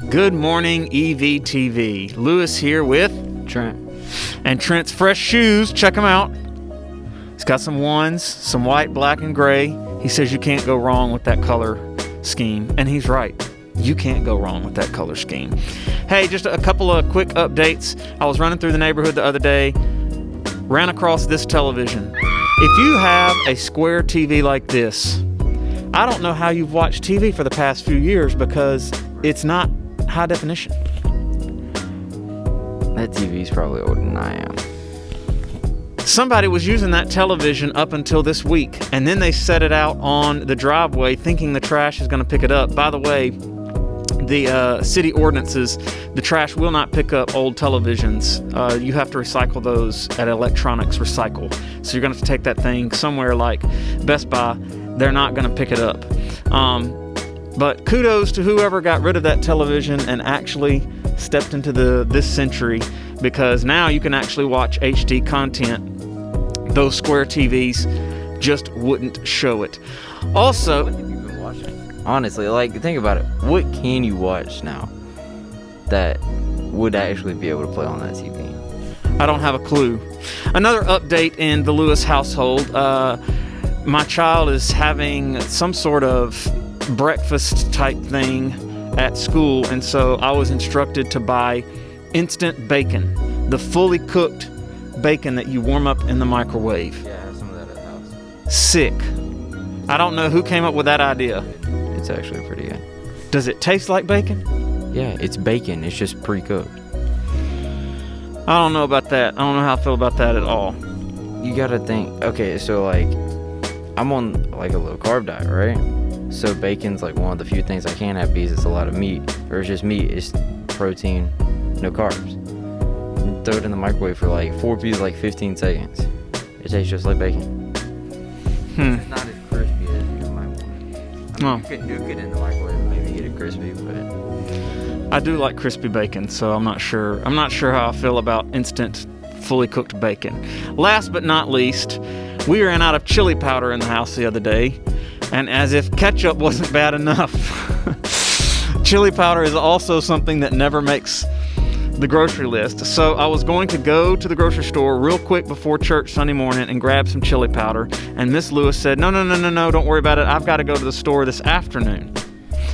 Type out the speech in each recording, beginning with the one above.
Good morning, EVTV. Lewis here with Trent. And Trent's fresh shoes. Check them out. He's got some ones, some white, black, and gray. He says you can't go wrong with that color scheme. And he's right. You can't go wrong with that color scheme. Hey, just a couple of quick updates. I was running through the neighborhood the other day, ran across this television. If you have a square TV like this, I don't know how you've watched TV for the past few years because it's not high definition. That TV's probably older than I am. Somebody was using that television up until this week, and then they set it out on the driveway thinking the trash is going to pick it up. By the way, the city ordinances, the trash will not pick up old televisions. You have to recycle those at Electronics Recycle. So you're going to have to take that thing somewhere like Best Buy. They're not going to pick it up. But kudos to whoever got rid of that television and actually stepped into this century, because now you can actually watch HD content. Those square TVs just wouldn't show it. Also, What have you been watching? Honestly, think about it. What can you watch now that would actually be able to play on that TV? I don't have a clue. Another update in the Lewis household. My child is having some sort of breakfast type thing at school, and so I was instructed to buy instant bacon, the fully cooked bacon that you warm up in the microwave. Yeah, I have some of that at the house. Sick. I don't know who came up with that idea. It's actually pretty good. Does it taste like bacon? Yeah, it's bacon. It's just pre-cooked. I don't know about that. I don't know how I feel about that at all. You gotta think. Okay, so I'm on a low carb diet, right? So bacon's one of the few things I can't have because it's a lot of meat. Or it's just meat. It's protein, no carbs. And throw it in the microwave for 4 pieces, 15 seconds. It tastes just like bacon. It's not as crispy as you might want. You could nuke it in the microwave and maybe get it crispy, but I do like crispy bacon, so I'm not sure how I feel about instant fully cooked bacon. Last but not least, we ran out of chili powder in the house the other day, and as if ketchup wasn't bad enough, chili powder is also something that never makes the grocery list. So I was going to go to the grocery store real quick before church Sunday morning and grab some chili powder, and Miss Lewis said, no, don't worry about it. I've got to go to the store this afternoon.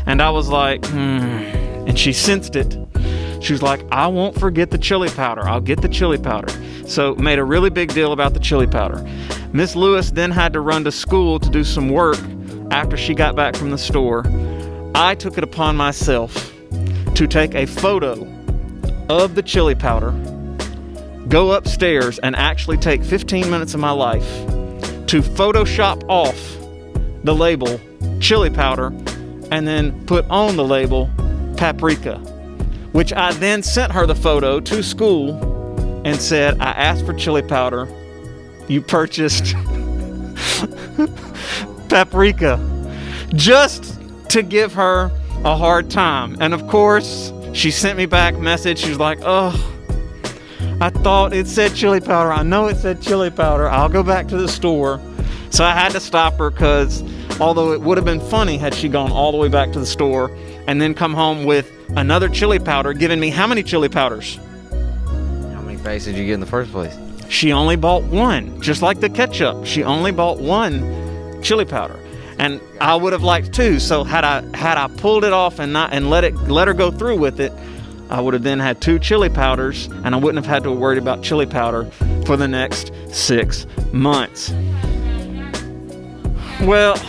And I was like, and she sensed it. She was like, I won't forget the chili powder. I'll get the chili powder. So made a really big deal about the chili powder. Miss Lewis then had to run to school to do some work after she got back from the store. I took it upon myself to take a photo of the chili powder, go upstairs and actually take 15 minutes of my life to Photoshop off the label chili powder and then put on the label paprika, which I then sent her the photo to school and said, I asked for chili powder. You purchased paprika, just to give her a hard time. And of course, she sent me back a message. She was like, oh, I thought it said chili powder. I know it said chili powder. I'll go back to the store. So I had to stop her because although it would have been funny had she gone all the way back to the store and then come home with another chili powder, giving me how many chili powders? how many packs did you get in the first place? She only bought one, just like the ketchup. She only bought one chili powder, and I would have liked two. So had I pulled it off and let her go through with it, I would have then had 2 chili powders, and I wouldn't have had to worry about chili powder for the next 6 months. Well,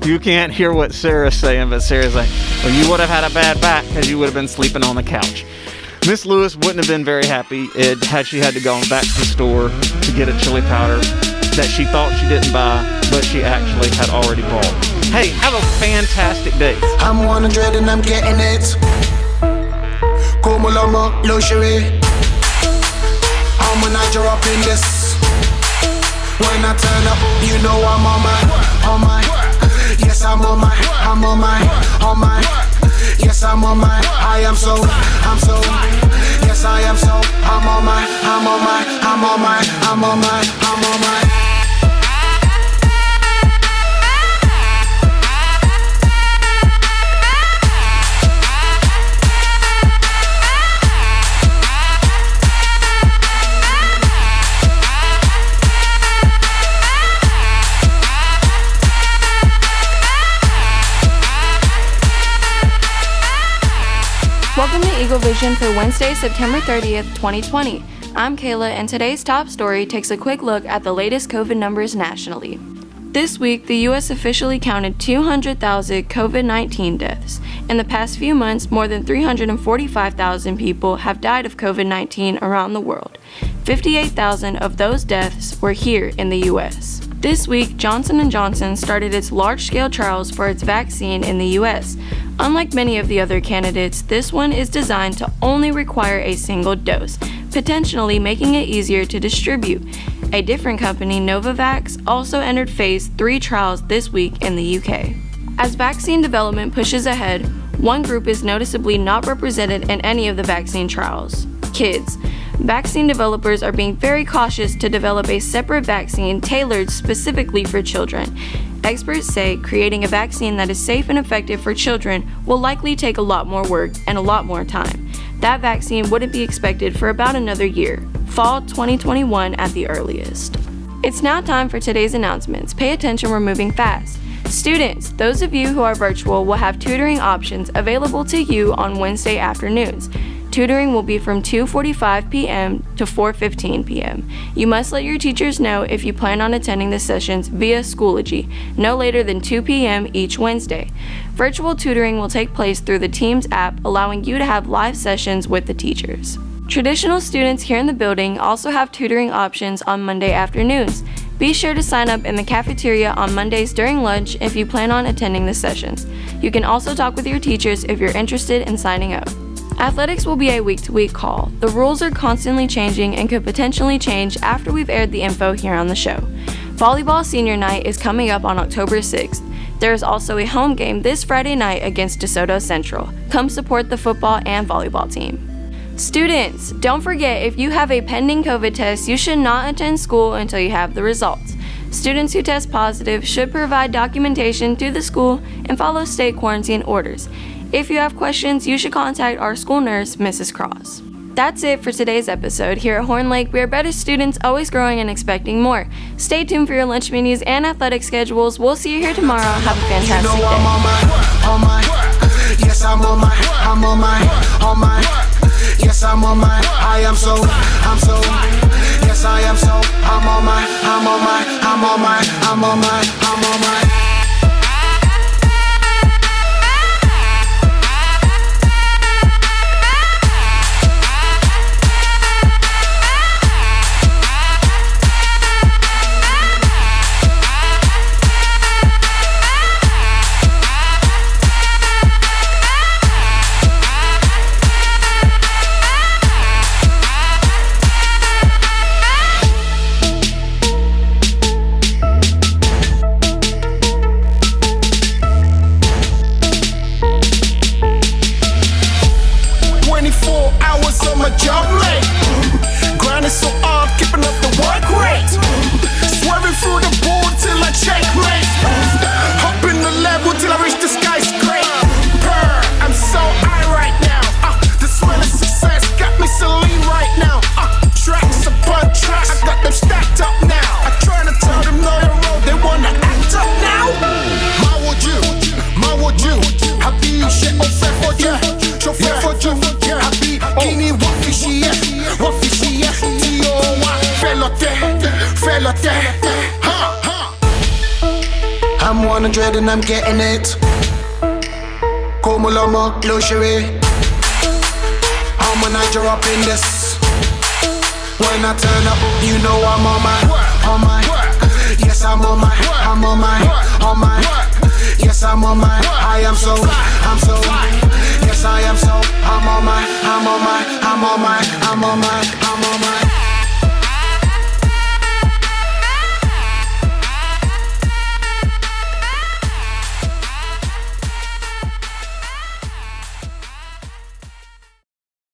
you can't hear what Sarah's saying, but Sarah's like, well, you would have had a bad back because you would have been sleeping on the couch. Miss Lewis wouldn't have been very happy had she had to go back to the store to get a chili powder that she thought she didn't buy, but she actually had already bought. Hey, have a fantastic day. I'm 100 and I'm getting it. Como lomo, luxury. I'm a Niger up in this. When I turn up, you know I'm on my. Yes, I'm on my. Yes, I'm on my. I'm so. Yes, I am so. I'm on my. Welcome to Eagle Vision for Wednesday, September 30th, 2020. I'm Kayla, and today's top story takes a quick look at the latest COVID numbers nationally. This week, the U.S. officially counted 200,000 COVID-19 deaths. In the past few months, more than 345,000 people have died of COVID-19 around the world. 58,000 of those deaths were here in the U.S. This week, Johnson & Johnson started its large-scale trials for its vaccine in the U.S. Unlike many of the other candidates, this one is designed to only require a single dose, potentially making it easier to distribute. A different company, Novavax, also entered phase 3 trials this week in the UK. As vaccine development pushes ahead, one group is noticeably not represented in any of the vaccine trials: kids. Vaccine developers are being very cautious to develop a separate vaccine tailored specifically for children. Experts say creating a vaccine that is safe and effective for children will likely take a lot more work and a lot more time. That vaccine wouldn't be expected for about another year, fall 2021 at the earliest. It's now time for today's announcements. Pay attention, we're moving fast. Students, those of you who are virtual will have tutoring options available to you on Wednesday afternoons. Tutoring will be from 2:45 p.m. to 4:15 p.m. You must let your teachers know if you plan on attending the sessions via Schoology, no later than 2 p.m. each Wednesday. Virtual tutoring will take place through the Teams app, allowing you to have live sessions with the teachers. Traditional students here in the building also have tutoring options on Monday afternoons. Be sure to sign up in the cafeteria on Mondays during lunch if you plan on attending the sessions. You can also talk with your teachers if you're interested in signing up. Athletics will be a week-to-week call. The rules are constantly changing and could potentially change after we've aired the info here on the show. Volleyball Senior Night is coming up on October 6th. There is also a home game this Friday night against DeSoto Central. Come support the football and volleyball team. Students, don't forget, if you have a pending COVID test, you should not attend school until you have the results. Students who test positive should provide documentation to the school and follow state quarantine orders. If you have questions, you should contact our school nurse, Mrs. Cross. That's it for today's episode. Here at Horn Lake, we are better students, always growing and expecting more. Stay tuned for your lunch menus and athletic schedules. We'll see you here tomorrow. Have a fantastic day. Yes, I'm on my, yes, I'm on my, yes, I am so, I'm on my. I'm 100 and I'm getting it. Como lomo, luxury. I'm a Niger up in this. When I turn up, you know I'm on my. Yes, I'm on my. Yes, I'm on my. I am so. Yes, I am so. I'm on my.